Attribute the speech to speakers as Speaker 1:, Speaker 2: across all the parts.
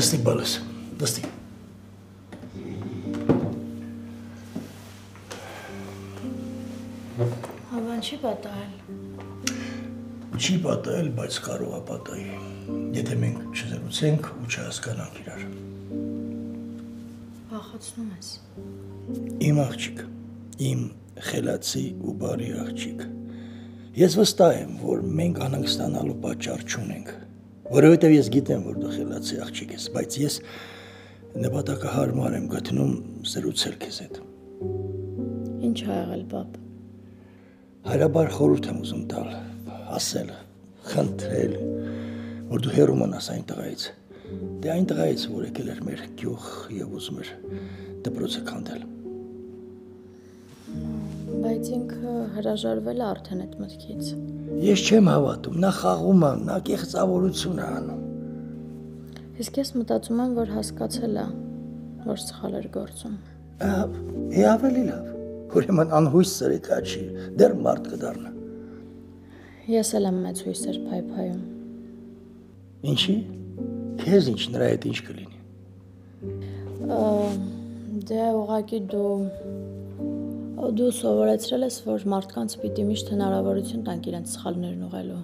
Speaker 1: Նստի բալես, նստի։
Speaker 2: Հավան չի պատահել։
Speaker 1: Չի պատահել, բայց կարող է պատահի։ Եթե մենք չզրուցենք ու չհասկանանք իրար։
Speaker 2: Վախեցնում ես։
Speaker 1: Իմ աղջիկ, իմ խելացի ու բարի աղջիկ։ Ես վստահ եմ, որ մենք անհանգստանալու պատճառ չունենք, որովհետև ես գիտեմ, որ դու խելացի աղջիկ ես, բայց ես նպատակահարմար եմ գտնում զրուցել քեզ հետ։
Speaker 2: Ինչ ա եղել, պապ։
Speaker 1: Հայրաբար խորհուրդ եմ ուզում տալ, ասել, խնդրել, որ դու հեռու մնաս այն տղայից։ Դե այն տղայից, որ եկել էր մեր գյուղ եւ ուզում էր դպրոցը քանդել։
Speaker 2: Բայց ինքը հրաժարվել է արդեն այդ մտքից։
Speaker 1: Ես չեմ հավատում, նա խաղում է, նա կեղծավորություն է անում։
Speaker 2: Իսկ ես մտածում եմ, որ հասկացել է, որ սխալ էր գործում։
Speaker 1: Ավելի լավ, ուրեմն անհույս սրիկա չի, դեռ մարդ կդառնա։
Speaker 2: Ես էլ եմ մեծ հույսեր փայփայում։
Speaker 1: Ինչի՞։ Քեզ ինչ, նրա հետ ինչ կլինի։
Speaker 2: Դե ուղղակի դու սովորեցրել ես, որ մարդկանց պիտի միշտ հնարավորություն տանք իրենց սխալներն ուղղելու։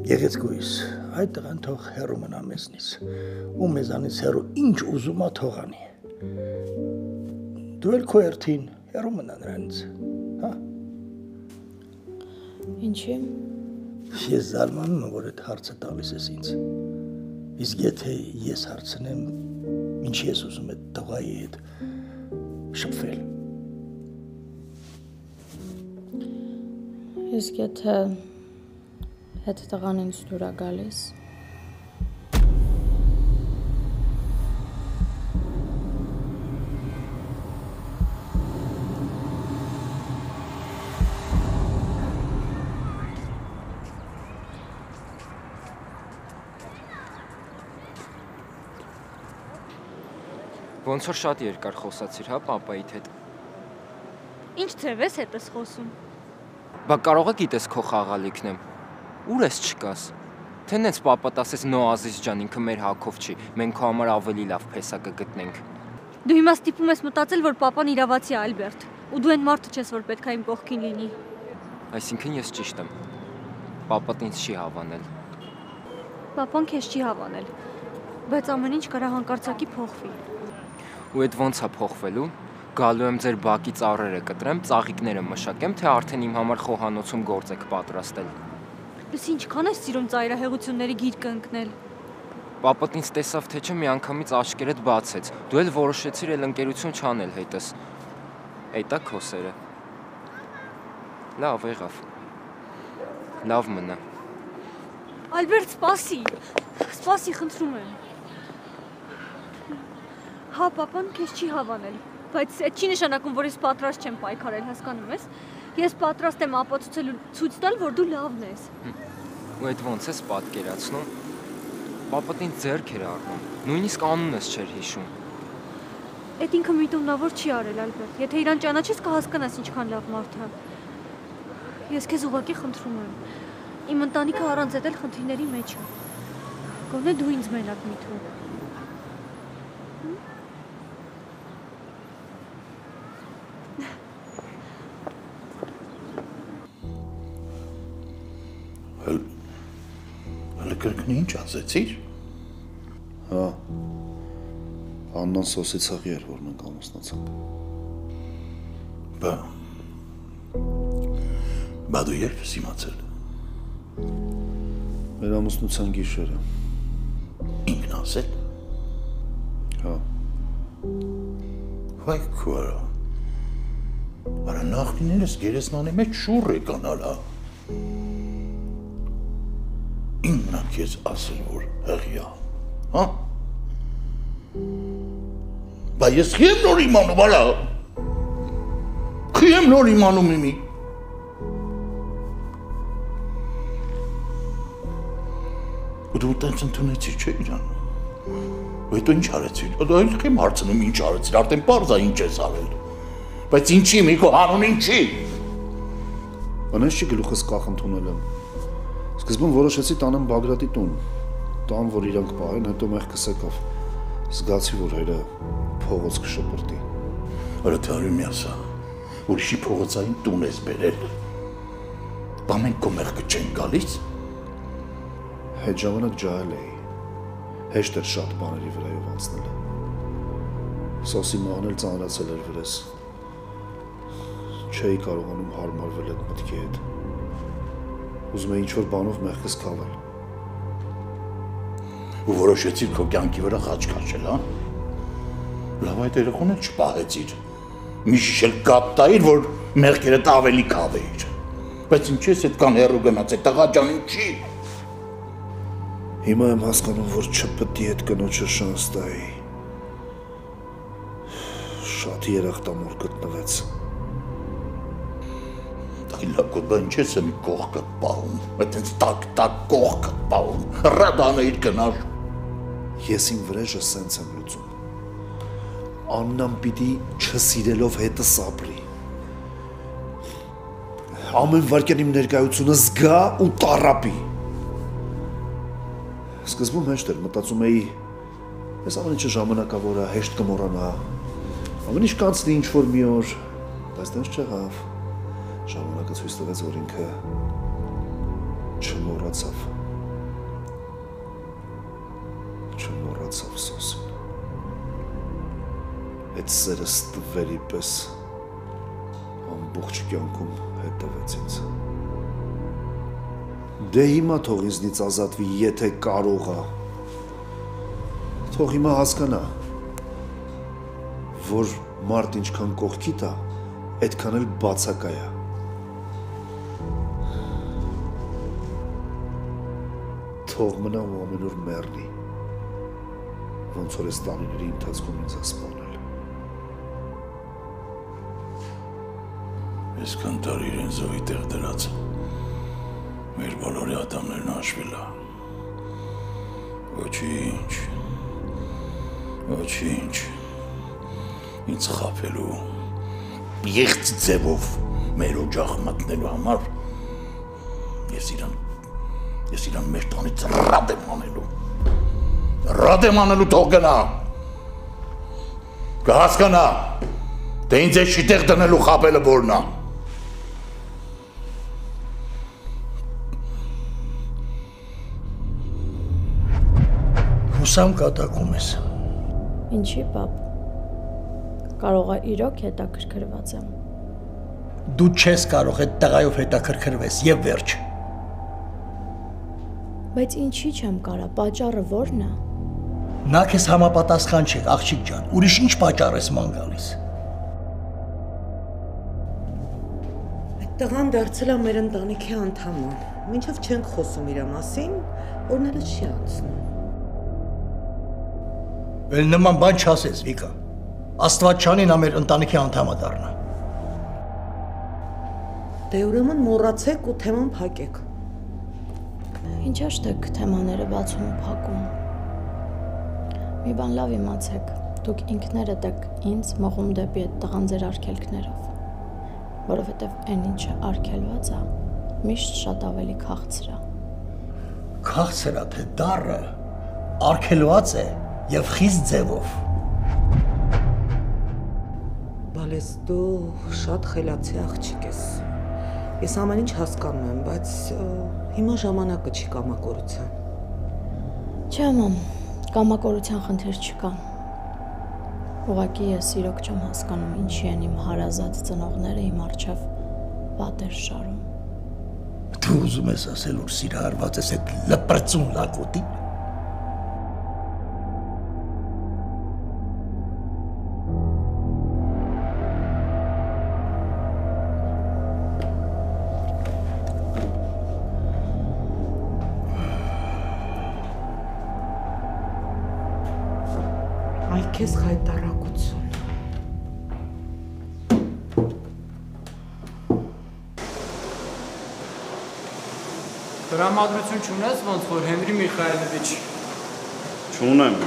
Speaker 1: Գեղեցկուհիս, այդ տղան թող հեռու մնա մեզնից, ու մեզանից հեռու ինչ ուզում է թող անի։ Դու էլ քո երթին հեռու մնա նրանից, հա։
Speaker 2: Ինչի՞։
Speaker 1: Ես զարմանում եմ, որ այդ հարցը տալիս ես ինձ։ Իսկ եթե ես հարցնեմ, ինչի ես ուզում այդ տղայի հետ շփվել։
Speaker 2: Իսկ եթե հետ տղան ինձ դուր է գալիս։
Speaker 3: Ոնց որ շատ երկար խոսացիր, հա, պապայիդ հետ։
Speaker 4: Ինչ ձև ես հետս խոսում։
Speaker 3: Բա կարող է գիտես քո խաղալիքն եմ։ Ուր ես չկաս։ Թե նենց պապատ ասես նո Ազիզ ջան, ինքը մեր հակով չի, մենք քո համար ավելի լավ փեսա կգտնենք։
Speaker 4: Դու հիմա ստիպում ես մտածել, որ պապան իրավացի է, Ալբերտ, ու դու այն մարդը չես, որ պետք է իմ կողքին լինի։
Speaker 3: Այսինքն ես ճիշտ եմ։ Պապատ ինձ չի հավանել։
Speaker 4: Պապան քեզ չի հավանել, բայց ամեն ինչ կարա հանկարծակի փոխվի։
Speaker 3: Ու այդ ոնց է փոխվելու։ Գալու եմ ձեր բակի ծառերը կտրեմ, ծաղիկները մշակեմ, թե արդեն իմ համար խոհանոցում գործ եք պատրաստել։
Speaker 4: Լույս ինչքան ես սիրում ծայրահեղությունների գիրկը ընկնել։
Speaker 3: Պապատ ինձ տեսավ թե չէ մի անգամից աչքերդ բացեց։ Դու էլ որոշեցիր էլ ընկերություն չանել հետս։ Այդ է քո սերը։ Լավ եղավ։ Լավ մնա։
Speaker 4: Ալբերտ, սպասի։ Սպասի, խնդրում եմ։ Հա, պապան քեզ չի հավանել, բայց այդ չի նշանակում, որ ես պատրաստ չեմ պայքարել, հասկանում ես։ Ես պատրաստ եմ ապացուցել ու ցույց տալ, որ դու լավն ես։
Speaker 3: Ու այդ ոնց ես պատկերացնում։ Պապատ ինձ ձեռք էր առնում, նույնիսկ անունս չէր հիշում։
Speaker 4: Այդ ինքը միտումնավոր չի արել, Ալբերտ։ Եթե իրան ճանաչես, կհասկանաս ինչքան լավ մարդ է։ Ես քեզ ուղղակի խնդրում եմ։ Իմ ընտանիքը առանց այդ էլ խնդիրների մեջ է։ Գոնե դու ինձ մենակ մի թող։
Speaker 5: Կրկնի ինչ ասեցիր։
Speaker 6: Հա, Աննան սոսի ցաղի էր, որ մենք ամուսնացանք։
Speaker 5: Բա դու երբ ես իմացել։
Speaker 6: Մեր ամուսնության գիշերը։
Speaker 5: Ինքն ասել։
Speaker 6: Հա։
Speaker 5: Վայ քորա։ Արա նախնիներս գերեզմանի մեջ շուռ եկանալ, հա։ Ինքնա քեզ ասել, որ հղիա, հա։ Բա ես խի եմ նոր իմանում, արա։ Խի եմ նոր իմանում իմի։ Ու դու տենց ընդունեցիր, չէ իրան։ Ու հետո ինչ արեցիր։ Այդ խիմ հարցնում ինչ արեցիր, արդեն պարզ է ինչ ես արել։ Բայց ինչի, մի քո հանուն ինչի։
Speaker 6: Անես չի գլուխս կախ ընդունել եմ։ Սկզբում որոշեցի տանեմ Բագրատի տուն, տան, որ իրանք պահեն, հետո մեղքս եկավ։ Զգացի, որ հայրը փողոց կշպրտի։
Speaker 5: Արա Թարումյասա, ուրիշի փողոցային տուն ես բերել։ Բա մենք քո մեղքը չենք գալիս։
Speaker 6: Հետ ժամանակ ջահել էի։ Հեշտ էր շատ բաների վրայով անցնել։ Սոսի մահն էլ ծանրացել էր վրես։ Չէի կարողանում հարմարվել այդ մտքի հետ։ Ուզում էի ինչ-որ բանով մեղքս քավել։
Speaker 5: Ու որոշեցիր քո կյանքի վրա խաչ քաշել, հա։ Լավ այդ երեխուն էլ չպահեցիր։ Մի շիշ էլ կապ տայիր, որ մեղքերդ ավելի քավեիր։ Բայց ինչ ես այդքան հեռու գնաց, այդ տղա ջան ինչի։
Speaker 6: Հիմա եմ հասկանում, որ չպետք է այդ կնոջը շանս տայի։ Շատ երախտամոռ գտնվեց։
Speaker 5: Լակոտ ինչ ես մի կողքդ պահում, այդենց տակ կողքդ պահում, ռադանեիր գնար։
Speaker 6: Ես իմ վրեժը սենց եմ լուծում։ Աննան պիտի չսիրելով հետս ապրի։ Ամեն վարկյան իմ ներկայությունը զգա ու տառապի։ Սկզբում հեշտ էր, մտածում էի, ես ամեն ինչը ժամանակավոր է, հեշտ կմոռանա։ Ամեն ինչ կանցնի ինչ-որ մի օր, բայց դες չեղավ։ Ժամանակը ցույց տվեց, որ ինքը չմոռացավ Սոսին։ Այդ սերը ստվերի պես ամբողջ կյանքում հետևեց ինձ։ Դե հիմա թող ինձնից ազատվի, եթե կարող է։ Թող հիմա հասկանա, որ մարդ ինչքան կողքի տա, այդքան էլ բացակա է։ Թող մնա ու ամեն օր մեռնի, ոնց որ այս տարիների ընթացքում ինձ սպանել։
Speaker 5: Այսքան տարի իրեն զոհի տեղ դրած, մեր բոլորի ատամներն հաշվել է։ Ոչինչ, ինձ խաբելու, եղծ ձևով մեր օջախ մտնելու համար, ես իրան մեր տանից ռադ եմ անելու թող գնա, կհասկանա, թե ինձ էշի տեղ դնելու խաբելը որն է։
Speaker 1: Հուսամ կատակում ես։
Speaker 2: Ինչի, պապ։ Կարող է իրոք հետաքրքրված եմ։
Speaker 1: Դու չես կարող այդ տղայով հետաքրքրվես եւ վերջ։
Speaker 2: Բայց ինչի չեմ կարա, պատճառը ո՞րն է։
Speaker 1: Նա քեզ համապատասխան չէ, աղջիկ ջան, ուրիշ ինչ պատճառ ես ման գալիս։
Speaker 7: Այդ տղան դարձել է մեր ընտանիքի անդամը, մինչև չենք խոսում իր մասին, օրները չի անցնում։
Speaker 1: Էլ նման բան չասես, Վիկա։ Աստված չանի նա մեր ընտանիքի անդամը դառնա։
Speaker 7: Դե ուրեմն մոռացեք ու թեման փակեք։
Speaker 2: Ինչ աշտեք թեմաները բացում ու փակում։ Մի բան լավ իմացեք, դուք ինքներդ եք ինձ մղում դեպի այդ տղան ձեր արգելքներով, որովհետև այն ինչը արգելված է, միշտ շատ ավելի քաղցր է։
Speaker 1: Քաղցր է, թե դառը արգելված է եւ խիստ ձևով։
Speaker 7: Բալես դու շատ խելացի աղջիկ ես։ Ես ամեն ինչ հասկանում եմ, բայց հիմա ժամանակը չի կամակորության։
Speaker 2: Չէ, մամ, կամակորության խնդիր չկա։ Ուղղակի ես իրոք չեմ հասկանում, ինչի են իմ հարազատ ծնողները իմ առջև պատեր շարում։
Speaker 1: Դու ուզում ես ասել, որ սիրահարված ես այդ լպրծուն լակոտին։
Speaker 7: Այ քեզ խայտարակություն։
Speaker 3: Տրամադրություն չունես, ոնց որ Հենրի Միխայելովիչ։
Speaker 8: Չունեմ։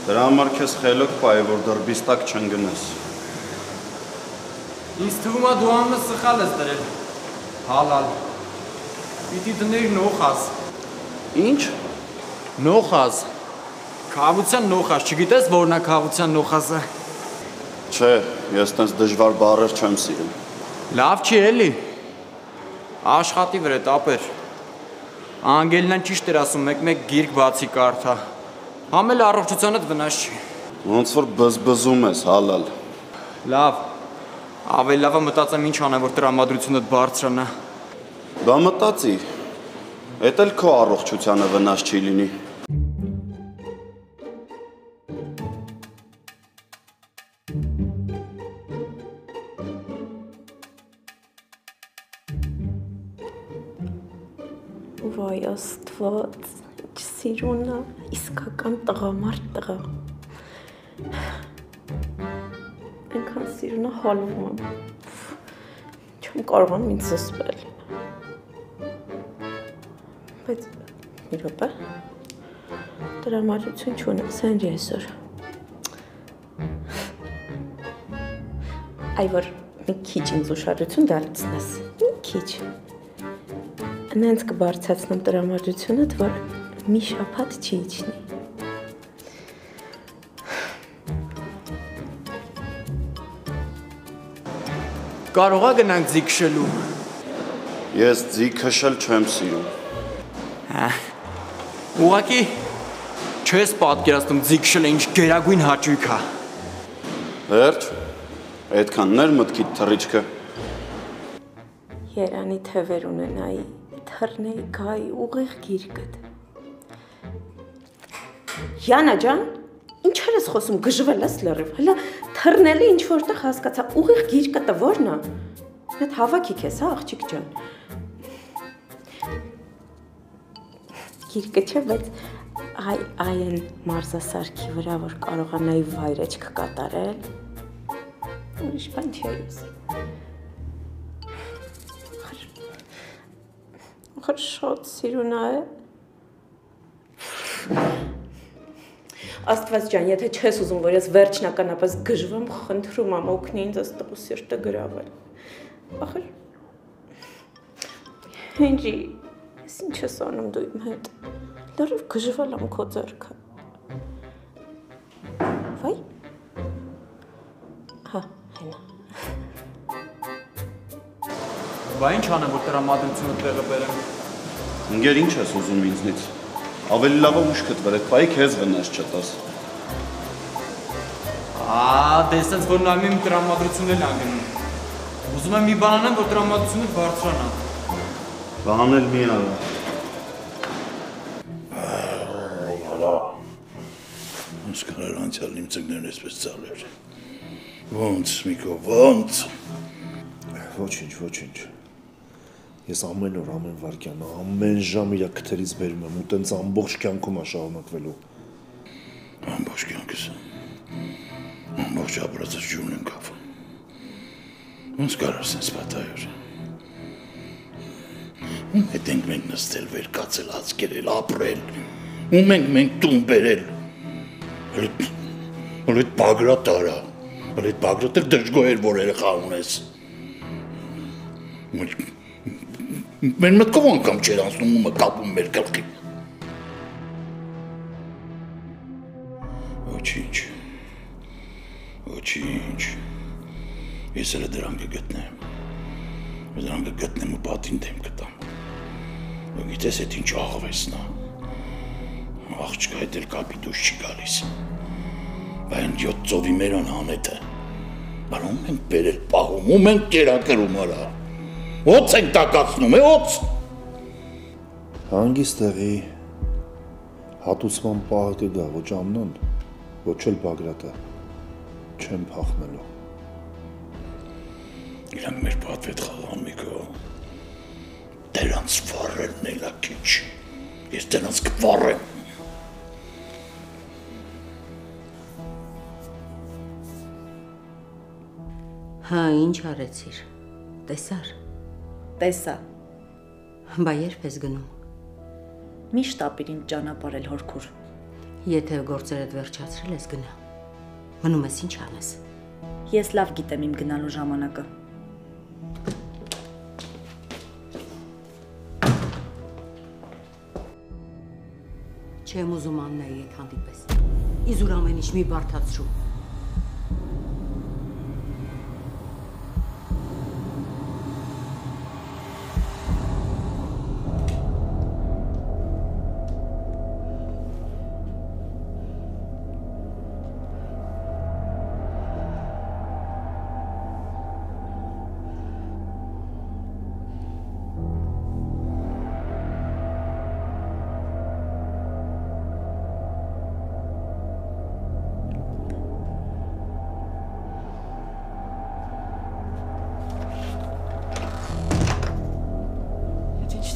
Speaker 8: Դրա համար քեզ խելոք պահի, որ դրբիս տակ չընկնես։
Speaker 3: Ինձ թվում է դու ամը սխալ ես դրել։ Հալալ։ Պիտի դներ նոխազ։
Speaker 8: Ինչ։
Speaker 3: Նոխազ։ Քաղաքության նոխաս, չգիտես որն է քաղաքության նոխասը։
Speaker 8: Չէ, ես տես դժվար բառեր չեմ սիրում։
Speaker 3: Լավ չի էլի։ Աշխատի վրա տապեր։ Անգելնան ճիշտ էր ասում, մեկ-մեկ գիրք բացի կարդա։ Համ էլ առողջությանդ վնաս չի։
Speaker 8: Ոնց որ բզբզում ես, հալալ։
Speaker 3: Լավ։ Ավելի լավը մտածեմ ինչ անեմ, որ տրամադրությունդ բարձրանա։
Speaker 8: Բա մտածի։ Էդ էլ քո առողջությանը վնաս չի լինի։
Speaker 2: Վայ Աստված, ինչ սիրուն է, իսկական տղամարդ տղա։ Այնքան սիրուն է հալվում եմ։ Չեմ կարողանում ինձ զսպել։ Բայց մի րոպե։ Տրամադրություն չունես Հենրի այսօր։ Այ որ մի քիչ ինձ ուշադրություն դարձնես, մի քիչ։ Նենց կբարձրացնեմ տրամադրությունդ, որ մի շաբաթ չի իջնի։
Speaker 3: Կարող է գնանք ձի քշելու։
Speaker 8: Ես ձի քշել չեմ սիրում։
Speaker 3: Ուղղակի չես պատկերացնում ձի քշելը ինչ գերագույն հաճույք է։
Speaker 8: Վերջ, այդքանն էր մտքիդ թռիչքը։
Speaker 2: Երանի թևեր ունենայի, թռնեի գայի ուղիղ գիրկդ։ Յանա ջան, ինչեր ես խոսում, գժվել ես լրիվ, հլա թռնելի ինչ որտեղ հասկացա, ուղիղ գիրկը որն է։ Այդ հավաքի քեզ, հա, աղջիկ ջան։ Գիրկը չէ, բայց այն մարզասարքի վրա, որ կարողանայի վայրեջք կատարել, ուրիշ բան չէ ես։ Ախր շատ սիրուն է։ Աստված ջան, եթե չես ուզում, որ ես վերջնականապես գժվեմ, խնդրում եմ օգնի ինձ այս տղու սիրտը գրավել։ Ախր Հենրի, ես ինչ ես անում դու իմ հետ։ Լրիվ գժվել եմ քո ձեռքը։ Վայ։ Հա, հենա։
Speaker 3: Բա ինչ անեմ, որ տրամադրությունը տեղը բերեմ։
Speaker 8: Ընկեր ինչ ես ուզում ինձնից։ Ավելի լավ է ուշքդ վրա, այդ պայի քեզ վնաս չտաս։
Speaker 3: Դե սենց որ նայում եմ տրամադրությունն էլ անգնում։ Ուզում եմ մի բան անեմ, որ տրամադրությունը բարձրանա։
Speaker 8: Բան էլ մի արա։
Speaker 5: Ոնց կարար անցյալն իմ ծնկներն էսպես ծալեր։ Ոնց, Միկո, ոնց։
Speaker 6: Ոչինչ։ Ես ամեն օր, ամեն վայրկյան, ամեն ժամ իր քթերից բերում եմ ու տենց ամբողջ կյանքում է շարունակվելու։
Speaker 5: Ամբողջ կյանքս։ Ամբողջ ապրածս ջուրն եմ կապում։ Ոնց կարար սենց պատահեր։ Ում հետ ենք մենք նստել, վեր կացել, հաց կերել, ապրել։ Ում ենք մենք տուն բերել։ Հələ այդ Բագրատ արա։ Հələ այդ Բագրատ էլ դժգոհ էր, որ երեխա ունես։ Մեր մտքով անգամ չեր անցնում ումը կապում մեր գլխի։ Ոչինչ։ Ես էլ դրան կգտնեմ։ Դրան կգտնեմ ու պատին դեմ կտամ։ Ու գիտես էդ ինչ աղվեսն է։ Աղջկա հետ էլ կապի դուշ չի գալիս։ Բա այն 7 ծովի մեր անհանետը։ Բար ում ենք բերել պահում, ում ենք կերակրում արա։ Ոց ենք տակացնում, ոց։
Speaker 6: Հանգիստ տեղի հատուցման պահը կգա, ոչ Ամնոն, ոչ էլ Բագրատը, չեմ փախնելու։
Speaker 5: Իրանք մեր պատվետ խաղան, Միկո, դրանց վառելն էլ է քիչ, ես դրանց կվառեմ։
Speaker 9: Հա, ինչ արեցիր, տեսար։
Speaker 10: Տեսա։
Speaker 9: Բա երբ ես գնում։
Speaker 10: Միշտ ապիր ինձ ճանապարհել հորքուր։
Speaker 9: Եթե գործերդ վերջացրել ես գնա։ Մնում ես ինչ անես։
Speaker 10: Ես լավ գիտեմ իմ գնալու ժամանակը։
Speaker 9: Չեմ ուզում Աննայի հետ հանդիպես։ Իզուր ամեն ինչ մի բարդացրու։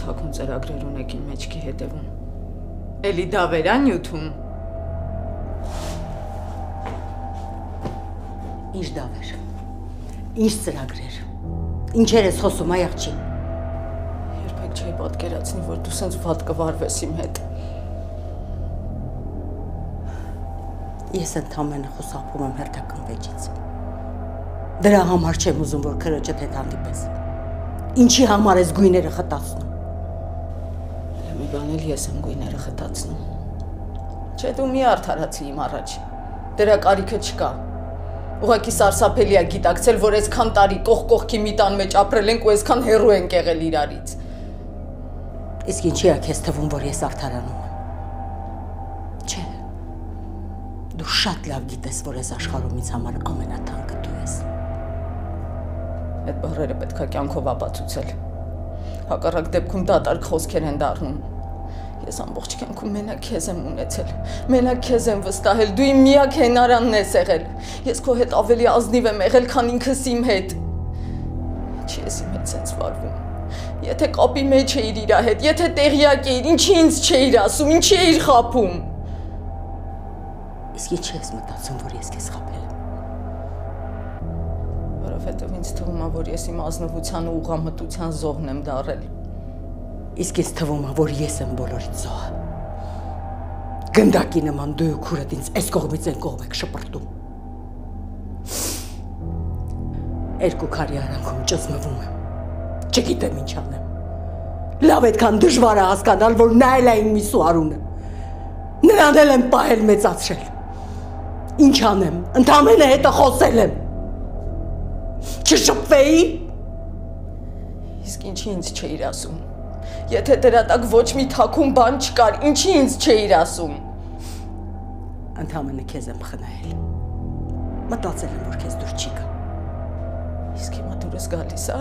Speaker 7: Թաքուն ծրագրեր ունեք իմ մեջքի հետևում։ Էլի դավերա նյութում։
Speaker 9: Ինչ դավեր։ Ինչ ծրագրեր։ Ինչեր ես խոսում, այ աղջի։
Speaker 7: Երբեք չէի պատկերացնի, որ դու սենց վատ կվարվես իմ հետ։
Speaker 9: Ես ընդամենը խուսափում եմ հերթական վեճից։ Դրա համար չեմ ուզում, որ քրոջդ հետ հանդիպես։ Ինչի համար ես գույները խտացնում։
Speaker 7: Մի բան էլ ես եմ գույները խտացնում։ Չէ, դու մի արդարացի իմ առաջ։ Դրա կարիքը չկա։ Ուղղակի սարսափելի է գիտակցել, որ այսքան տարի կողքի մի տան մեջ ապրել ենք ու այսքան հեռու ենք եղել իրարից։
Speaker 9: Իսկ ինչի է քեզ թվում, որ ես արդարանում եմ։ Չէ։ Դու շատ լավ գիտես, որ այս աշխարհում ինձ համար ամենաթանկը դու ես։
Speaker 7: Այդ բառերը պետք է կյանքով ապացուցել։ Հակառակ դեպքում դատարկ խոսքեր են դառնում։ Ես ամբողջ կյանքում մենակ քեզ եմ ունեցել, մենակ քեզ եմ վստահել, դու իմ միակ հենարանն ես եղել։ Ես քո հետ ավելի ազնիվ եմ եղել, քան ինքս իմ հետ։ Չի ես իմ հետ սենց վարվում։ Եթե կապի մեջ էիր իր հետ, եթե տեղյակ էիր, ինչի ինձ չէիր ասում, ինչի էիր խաբում։
Speaker 9: Իսկ ինչի ես մտածում, որ ես քեզ խաբել եմ։
Speaker 7: Որովհետև ինձ թվում է, որ ես իմ ազնվության ու ուղղամտության զոհն եմ դառել։
Speaker 9: Իսկ ինձ թվում է, որ ես եմ բոլորից զոհը։ Գնդակի նման դու ու քուրդ ինձ այս կողմից այն կողմ եք շպրտում։ Երկու քարի արանքում ճզմվում եմ։ Չգիտեմ ինչ անեմ։ Լավ այդքան դժվար է հասկանալ, որ նա էլ է իմ միսու արունը։ Նրան էլ եմ պահել մեծացրել։ Ինչ անեմ, ընդամենը հետը խոսել եմ։ Չշփվեի։
Speaker 7: Իսկ ինչի ինձ չէիր ասում։ Եթե դրա տակ ոչ մի թաքուն բան չկար, ինչի ինձ չէիր ասում։
Speaker 9: Ընդամենը քեզ եմ խնայել։ Մտածել եմ, որ քեզ դուր չի գա։
Speaker 7: Իսկ հիմա դուրս գալիս է։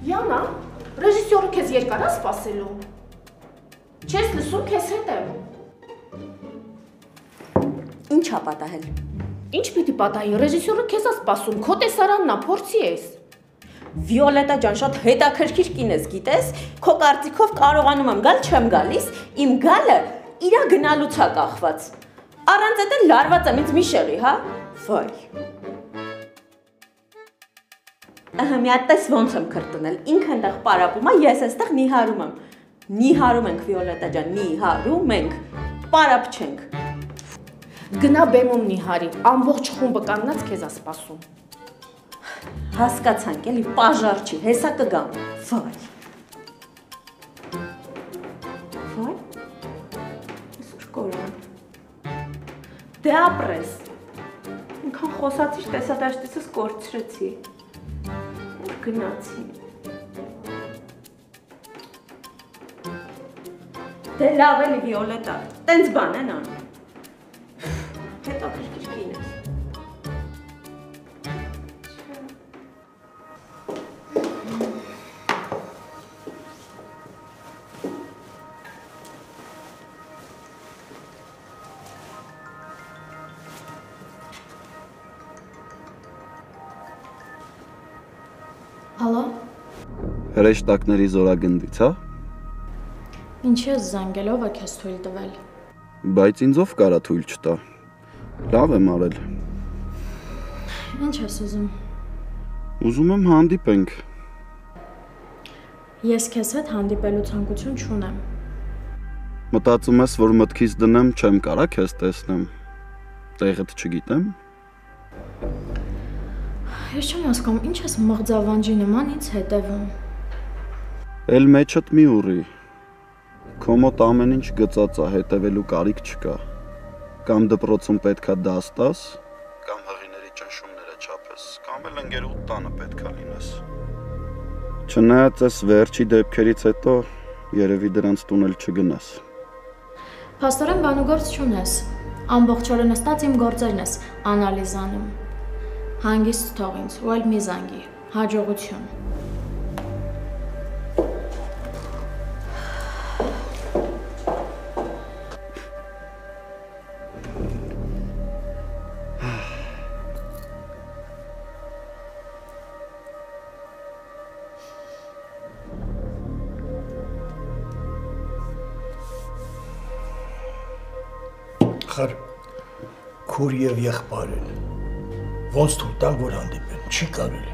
Speaker 11: Յանա, ռեժիսորը քեզ երկար է սպասելու։ Չես լսում, քեզ հետ եմ։
Speaker 9: Ինչ ա պատահել։
Speaker 11: Ինչ պիտի պատահի, ռեժիսորը քեզ է սպասում, քո տեսարանն է, փորձի ես։
Speaker 10: Վիոլետա ջան, շատ հետաքրքիր կին ես, գիտես, քո կարծիքով կարողանում եմ գալ, չեմ գալիս, իմ գալը իրա գնալուց է կախված։ Առանց այդ էլ լարված եմ ինձ մի շեղի, հա։ Վայ։ Ահա մի հատ տես ոնց եմ քրտնել, ինքը այնտեղ պարապում է, ես այստեղ նիհարում եմ։ Նիհարում ենք Վիոլետա ջան, նիհարում ենք, պարապ չենք։
Speaker 11: Գնա բեմում նիհարի, ամբողջ խումբը կանգնած քեզ է սպասում։
Speaker 10: Հասկացանք, էլի պաժար չի, հեսա կգամ։ Վայ։ Վայ։ Այսօր կորան։ Դե ապրես։ Ինքան խոսացիչ տեսադաշտեսս կորցրեցի։ Ուր գնացի։ Դե լավ էլի Վիոլետա, տենց բան են անում։ Հետո քրքիր կին ես։
Speaker 2: Ալո։
Speaker 8: Հրեշտակների զորագնդից, հա։
Speaker 2: Ինչ ես զանգելով է քեզ թույլ տվել։
Speaker 8: Բայց ինձ ով կարա թույլ չտա։ Լավ եմ արել։
Speaker 2: Ինչ ես ուզում։
Speaker 8: Ուզում եմ հանդիպենք։
Speaker 2: Ես քեզ հետ հանդիպելու ցանկություն չունեմ։
Speaker 8: Մտածում ես, որ մտքից դնեմ, չեմ կարա քեզ տեսնեմ։ Տեղդ չգիտեմ։
Speaker 2: Ես չեմ հասկանում, ինչ ես մղձավանջի նման ինձ հետևում։
Speaker 8: Էլ մեջդ մի ուռի։ Քո մոտ ամեն ինչ գծած է, հետևելու կարիք չկա։ Կամ դպրոցում պետքա դաս տաս, կամ հղիների ճնշումները չափես, կամ էլ ընկերուդ տանը պետքա լինես։ Չնայած այս վերջի դեպքերից հետո երևի դրանց տուն էլ չգնաս։
Speaker 2: Փաստորեն բանուգործ չունես։ Ամբողջ օրը նստած իմ գործերն ես անալիզ անում։ Հանգիստ թող ինձ, ու էլ մի զանգի, հաջողություն։
Speaker 1: Խր, քուր և եղբայր են, ոնց թույլ տանք, որ հանդիպեն, չի կարելի։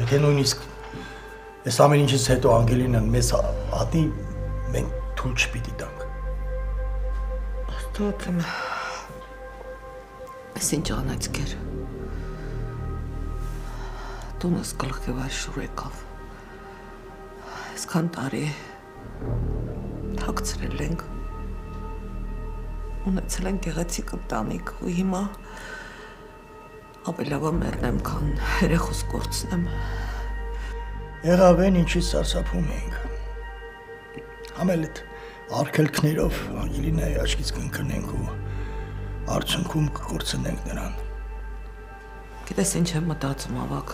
Speaker 1: Եթե նույնիսկ այս ամեն ինչից հետո Անգելինան մեզ ատի, մենք թույլ չպիտի տանք։
Speaker 9: Աստված իմ, այս ինչ անացքեր, տունս գլխի վար շուր եկավ, այսքան տարի թաքցրել ենք, ունեցել են գեղեցիկ ընտանիք ու հիմա ապելավա մեռնեմ, քան երեխուս կորցնեմ։
Speaker 1: Եղավ են ինչից սարսափում էինք։ Համել էդ արգելքներով Անգելինայի աչքից կընկնենք ու արդյունքում կկորցնենք նրան։
Speaker 9: Գիտես ինչ եմ մտածում ավակ։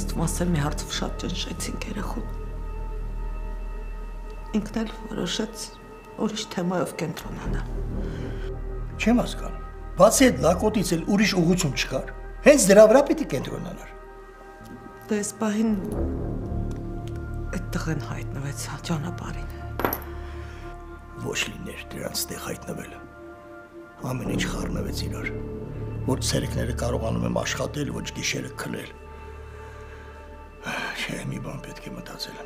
Speaker 9: Իսկ մասել մի հարցով շատ ճնշեցինք երեխուն։ Ինքն էլ որոշեց ուրիշ թեմայով կենտրոնանա։
Speaker 1: Չեմ հասկանում, բացի այդ լակոտից էլ ուրիշ ուղղություն չկար, հենց դրա վրա պիտի կենտրոնանար։
Speaker 9: Դե այս պահին այդ տղեն հայտնվեց ճանապարհին։
Speaker 1: Ոչ լիներ դրանց տեղ հայտնվելը։ Ամեն ինչ խառնվեց իրար, որ ցերեկները կարողանում եմ աշխատել, ոչ գիշերը քնել։ Չէ, մի բան պետք է մտածել։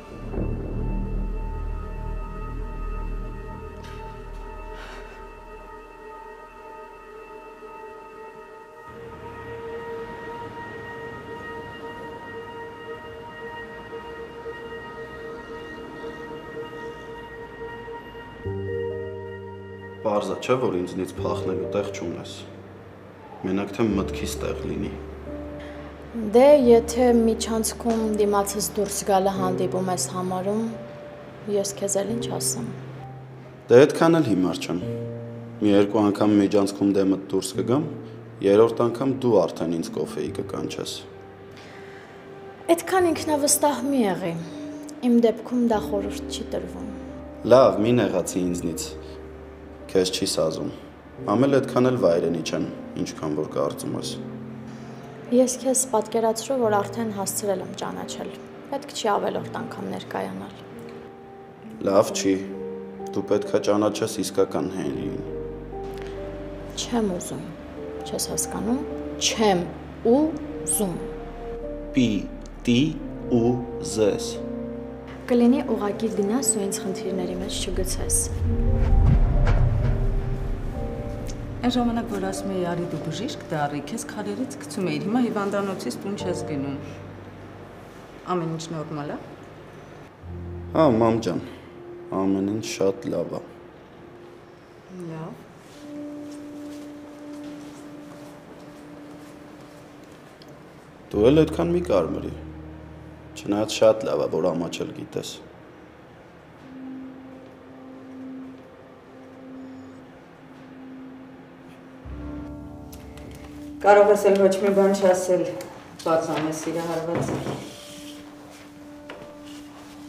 Speaker 8: Պարզ է, չէ, որ ինձնից փախնելու տեղ չունես։ Մենակ թե մտքիս տեղ լինի։
Speaker 2: Դե, եթե միջանցքում դիմացս դուրս գալը հանդիպում ես համարում, ես քեզ էլ ինչ ասեմ։
Speaker 8: Դե այդքան էլ հիմար չեմ։ Մի երկու անգամ միջանցքում դեմդ դուրս կգամ, երրորդ անգամ դու արդեն ինձ կոֆեի կկանչես։
Speaker 2: Այդքան ինքնավստահ մի եղի։ Իմ դեպքում դա խորհուրդ չի տրվում։
Speaker 8: Լավ, մի նեղացի ինձնից։ Քեզ չի սազում։ Ամել այդքան էլ վայրենի չեմ, ինչքան որ կարծում ես։
Speaker 2: Ես քեզ պատկերացրու, որ արդեն հասցրել եմ ճանաչել։ Պետք չի ավելորդ անգամ ներկայանալ։
Speaker 8: Լավ չի։ Դու պետքա ճանաչես իսկական Հենրիին։
Speaker 2: Չեմ ուզում։ Չես հասկանում։ Չեմ ուզում։
Speaker 8: Պիտի ուզես։
Speaker 2: Կլինի ուղղակի գնաս ու ինձ խնդիրների մեջ չգցես։
Speaker 7: Այն ժամանակ, որ ասում էի արի դու բժիշկ դառի, քեզ քարերից գցում էիր, հիմա հիվանդանոցից տուն չես գնում։ Ամեն ինչ նորմալ է։
Speaker 8: Հա, մամ ջան, ամեն ինչ շատ լավ է։
Speaker 7: Լավ։
Speaker 8: Դու էլ այդքան մի կարմրի։ Չնայած շատ լավ է, որ ամաչել գիտես։
Speaker 7: Կարող ես էլ ոչ մի բան չասել, բացան ես սիրահարված։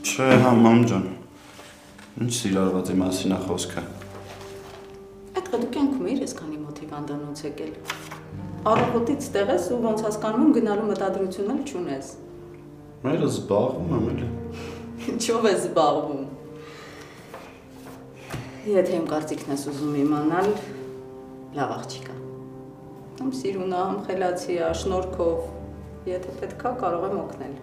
Speaker 8: Չէ, հա, մամ ջան, ինչ սիրահարվածի մասին է խոսքը։
Speaker 7: Այդ դու կյանքում էիր այսքանի մոտ հիվանդանոց եկել։ Առավոտից տեղ ես ու ոնց հասկանում եմ գնալու մտադրություն էլ չունես։
Speaker 8: Մերը զբաղվում եմ էլի։
Speaker 7: Ինչով ես զբաղվում։ Եթե իմ կարծիքն ես ուզում իմանալ, լավ աղջիկ է։ Համ սիրուն է, համ խելացի է, շնորհքով, եթե պետքա կարող եմ օգնել։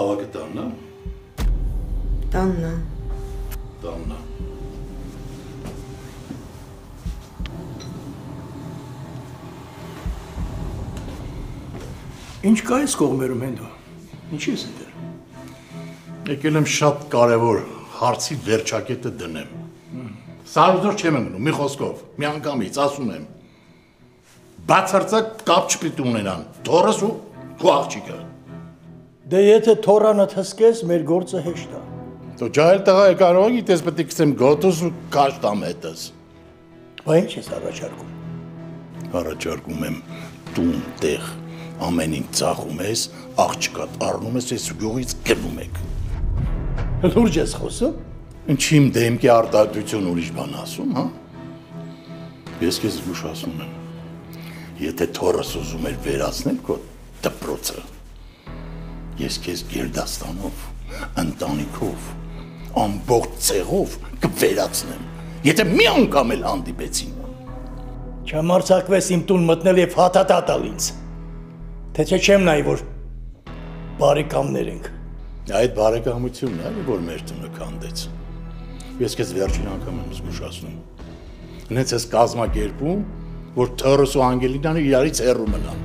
Speaker 5: Ավագը տանն է։
Speaker 9: Տանն է։
Speaker 5: Տանն է։
Speaker 1: Ինչ կա այս կողմերում հենդո։ Ինչի՞ ես դեր։
Speaker 5: Եկել եմ շատ կարևոր հարցի վերջակետը դնեմ։ Սարուզոր չեմ մնում, մի խոսքով, մի անգամից ասում եմ։ Բացարձակ կապ չպիտի ունենան թորս ու քո աղջիկը։
Speaker 1: Դե եթե թորանը հսկես, մեր գործը հեշտ է։
Speaker 5: Դու ջահել տղա է կարող ես պետք է գցեմ գոտուս ու կաշտամ հետս։
Speaker 1: Բա ինչ ես առաջարկում։
Speaker 5: Առաջարկում եմ տուն տեղ ամեն ինչ ծախում ես, աղջկատ առնում ես, այս գյուղից գնում եք։
Speaker 1: Լուրջ ես խոսում։
Speaker 5: Ինչի իմ դեմքի արտահայտություն ուրիշ բան ասում, հա։ Ես քեզ զգուշացնում եմ։ Եթե թորս ուզում էր վերացնել քո դպրոցը, ես քեզ գերդաստանով, ընտանիքով, ամբողջ ցեղով կվերացնեմ։ Եթե մի անգամ էլ հանդիպեցին։
Speaker 1: Չամարցակվես իմ տուն մտնել եւ հաթաթատալ ինձ։ Թե չէ չեմ նայի, որ բարեկամներ ենք։
Speaker 5: Այդ բարեկամությունն է, որ մեր տունը քանդեց։ Ես քեզ վերջին անգամ եմ զգուշացնում։ Հենց ես կազմակերպում, որ Թորոս ու Անգելինան իրարից հեռու մնան։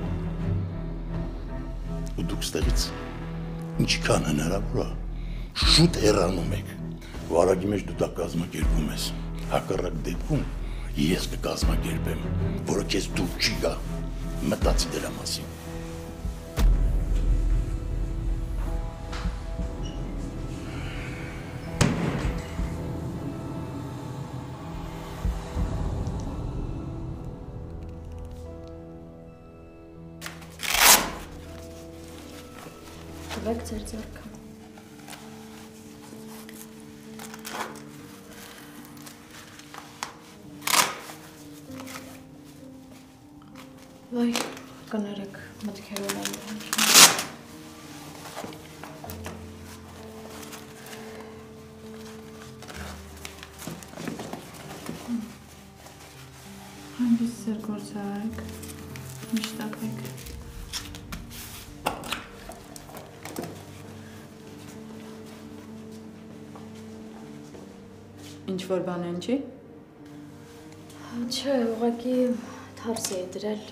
Speaker 5: Ու դուք ստեղից ինչքան հնարավոր է, շուտ հեռանում եք։ Վարագի մեջ դու դա կազմակերպում ես։ Հակառակ դեպքում ես կկազմակերպեմ, որը քեզ դուր չի գա, մտածի դրա մասին։
Speaker 2: Տվեք ձեր ձեռքը։ Վայ, կներեք, մտքերով եմ։
Speaker 12: Հանգիստ ձեր գործը արեք, միշտակեք։
Speaker 7: Ինչ-որ բան են չի։
Speaker 2: Չէ, ուղղակի թարս էի դրել,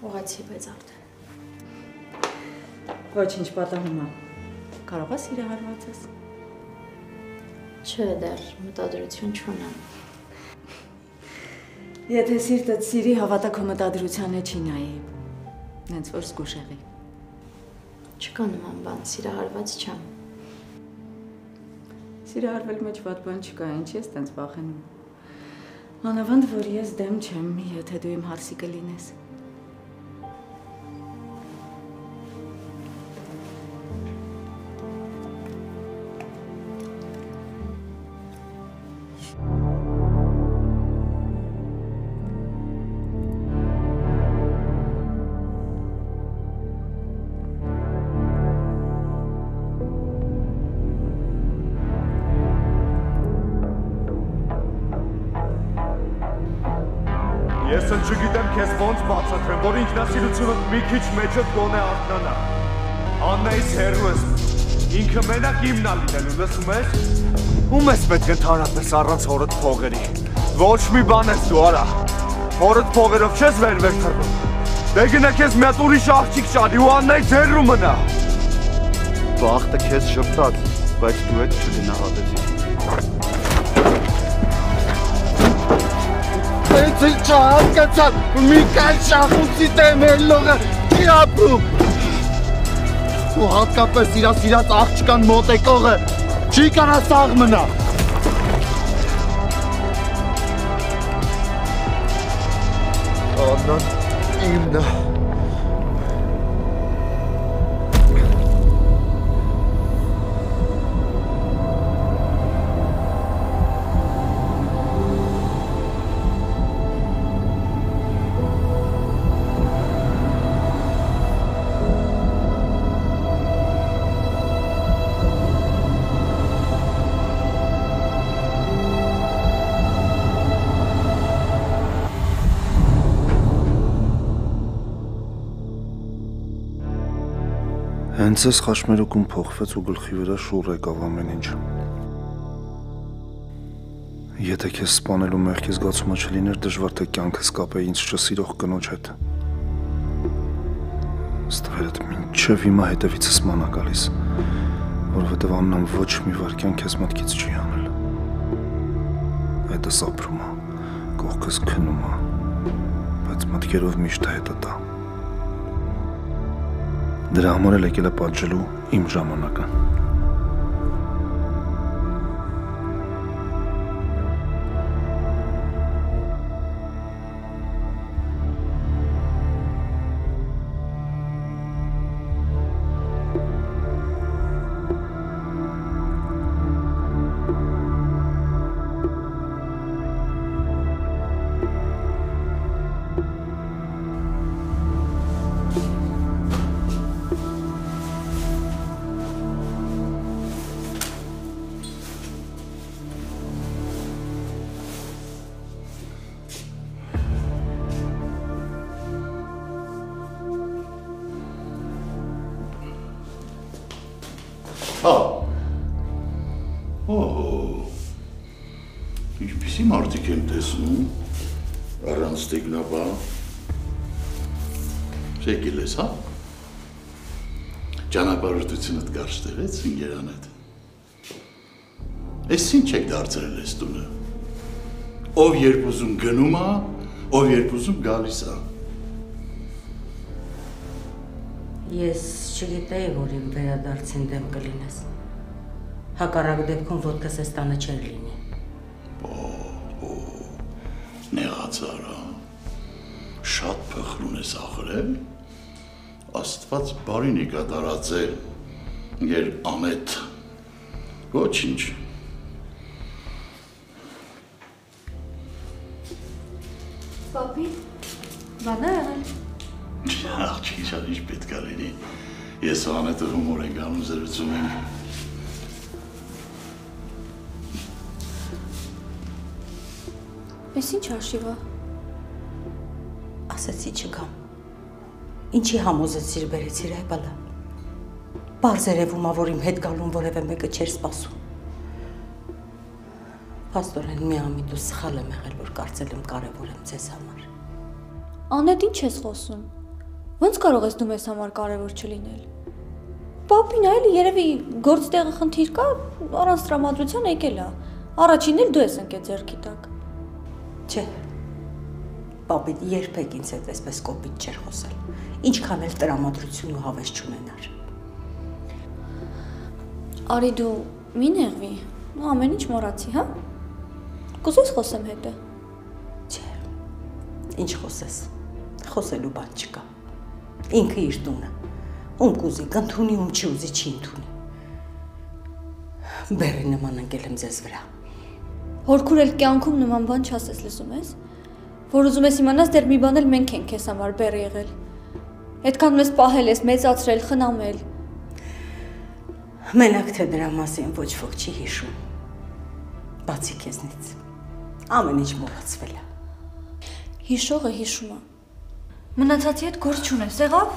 Speaker 2: ուղղացի, բայց արդեն։
Speaker 7: Ոչինչ պատահում է։ Կարող ես սիրահարված ես։
Speaker 2: Չէ, դեռ մտադրություն չունեմ։
Speaker 7: Եթե սիրտդ սիրի, հավատա քո մտադրությանը չի նայի։ Նենց որ զգուշ եղի։
Speaker 2: Չկա նման բան, սիրահարված չեմ։
Speaker 7: Սիրահարվել մեջ վատ բան չկա, ինչի ես տենց վախենում։ Մանավանդ, որ ես դեմ չեմ, եթե դու իմ հարսիկը լինես։
Speaker 13: Ես չգիտեմ քեզ ոնց բացատրեմ, որ ինքնասիրությունը մի քիչ մեջդ գոնե արթնանա։ Աննայից հեռու ես, ինքը մենակ իմն է լինելու, լսում ես։ Ում ես պետք ընդհանրապես առանց հորդ փողերի։ Ոչ մի բան ես դու արա։ Հորդ փողերով չես վեր թռնում։ Դե գնա քեզ մի հատ ուրիշ աղջիկ ճանի ու Աննայից հեռու մնա։
Speaker 8: Բախտը քեզ շփտաց, բայց դու հետ չգնահատեցիր։
Speaker 13: It's a job, get up. Mikhail Shahutsi Temelogը չի ապրում։ Ու հատկապես իրաց աղջկան մոտեկողը չի կարա սաղ մնա։ Աննան իմն է։
Speaker 6: Հենց այս խաչմերուկում փոխվեց ու գլխի վրա շուռ եկավ ամեն ինչ։ Եթե քեզ սպանելու մեղքի զգացումը չլիներ, դժվար թե կյանքս կապեի ինձ չսիրող կնոջ հետ։ Ստվերդ մինչև հիմա հետևիցս ման է գալիս, որովհետև Աննան ոչ մի վարքյան քեզ մտքից չի անել։ Հետս ապրում է, կողքս քնում է, բայց մտքերով միշտ հետը տա։ Դրա համար էլ եկել է պատժելու իմ ժամանակը։
Speaker 5: Ինչպիսի մարդիկ եմ տեսնում, առանց տեգնապա, շեկել ես, հա? Ճանապարհորդությունդ կարճ տեղեց ինգերանետ։ Ես ինչ եք դարձրել ես տունը։ Ով երբ ուզում գնում է, ով երբ ուզում գալիս է։
Speaker 9: Ես չգիտեի, որ իմ վերադարձին դեմ կլինես։ Հակառակ դեպքում ոտքս էս տանը չէր լինի։
Speaker 5: Նեղացարա, շատ փխրուն ես ախրել, Աստված բարինի կատարածել, եր անետ, ոչինչ։
Speaker 4: Պապի, բան է եղել։
Speaker 5: Աղջիկ շատ ինչ պետք է լինի, ես ու անետը հումոր ենք անում զրուցում ենք։
Speaker 4: Ես ինչ հաշիվա։
Speaker 9: Ասեցի չգամ։ Ինչի համոզեցիր բերեցիր այ բալա։ Պարզ երևում է, որ իմ հետ գալուն որևէ մեկը չէր սպասում։ Փաստորեն միամիտ ու սխալ եմ եղել, որ կարծել եմ կարևոր եմ ձեզ համար։
Speaker 4: Անետ, ինչ ես խոսում։ Ոնց կարող ես դու մեզ համար կարևոր չլինել։ Պապին այլ երևի գործտեղը խնդիր կա, առանց տրամադրության եկել է։ Առաջինն էլ դու ես ընկել ձեռքի տակ։
Speaker 9: Չէ, պապիտ երբեք ինձ հետ այսպես կոպիտ չէր խոսել, ինչքան էլ տրամադրություն ու հավես չունենար։
Speaker 4: Արի դու մի նեղվի, ամեն ինչ մոռացի, հա? Կուզես խոսեմ հետը։
Speaker 9: Չէ, ինչ խոսես, խոսելու բան չկա, ինքը իր տունը, ում կուզի կընդունի, ում չի ուզի չի ընդունի։ Բեռի նման ընկել եմ ձեզ վրա։
Speaker 4: Հորքուր էլ կյանքում նման բան չասես, լսում ես, որ ուզում ես իմանաս դեռ մի բան էլ մենք ենք քեզ համար բեռ եղել։ Այդքան մեզ պահել ես, մեծացրել, խնամել։
Speaker 9: Մենակ թե դրա մասին ոչ ոք չի հիշում։ Բացի քեզնից, ամեն ինչ մոռացվել է։
Speaker 4: Հիշողը հիշում է։ Մնացածի հետ գործ չունես, եղավ։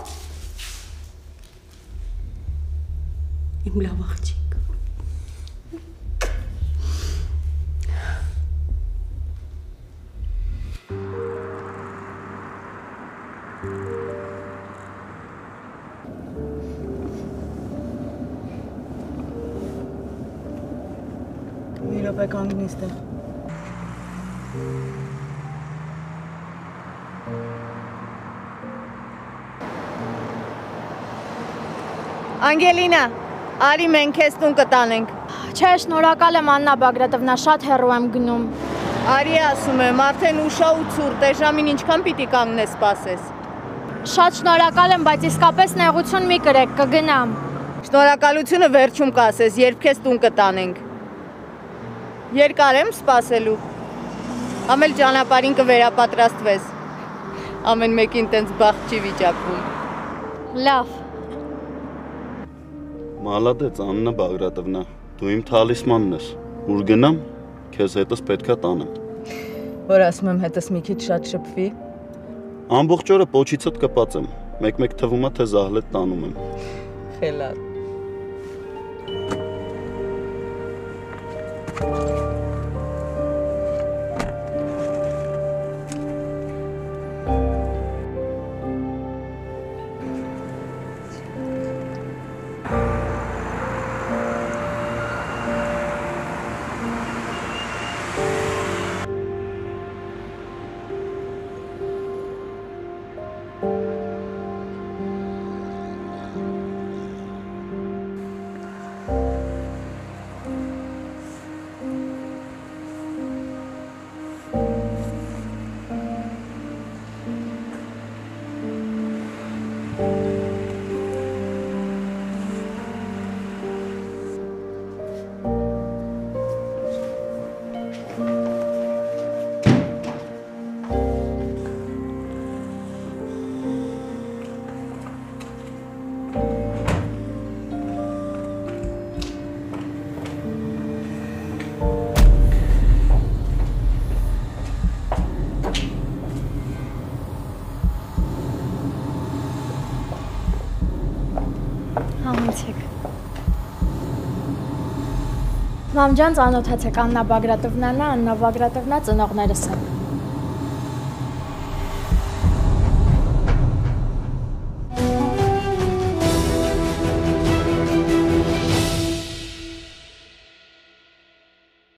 Speaker 9: Իմ լավ աղջիկ։
Speaker 14: Իրոք կանգնի ստեղ։
Speaker 15: Անգելինա, արի մենք քեզ տուն կտանենք։
Speaker 2: Չէ, շնորհակալ եմ Աննա Բագրատովնա, շատ հեռու եմ գնում։
Speaker 15: Արի ասում եմ, արդեն ուշա ու ցուրտ է, ժամին ինչքան պիտի կանգնես սպասես։
Speaker 2: Շատ շնորհակալ եմ, բայց իսկապես նեղություն մի կրեք, կգնամ։
Speaker 15: Շնորհակալությունը վերջում կասես, երբ քեզ տուն կտանենք։ Երկար եմ սպասելու։ Ամել ճանապարհին կվերապատրաստվես։ Ամեն մեկին տենց բախտ չի վիճակվում։
Speaker 2: Լավ։
Speaker 8: Մալադեց Աննա Բագրատովնա, դու իմ թալիսմանն ես։ Ուր գնամ, քեզ հետս պետքա տանեմ։
Speaker 15: Որ ասում եմ հետս մի քիչ շատ շփվի։
Speaker 8: Ամբողջ օրը պոչիցդ կպած եմ։ Մեկ-մեկ թվում է թե զահլետ տանում եմ։
Speaker 15: Խելար։
Speaker 2: գնացեք։ Մամ ջան, ծանոթացեք, Աննա Բագրատովնան է, Աննա Բագրատովնա ծնողներս են։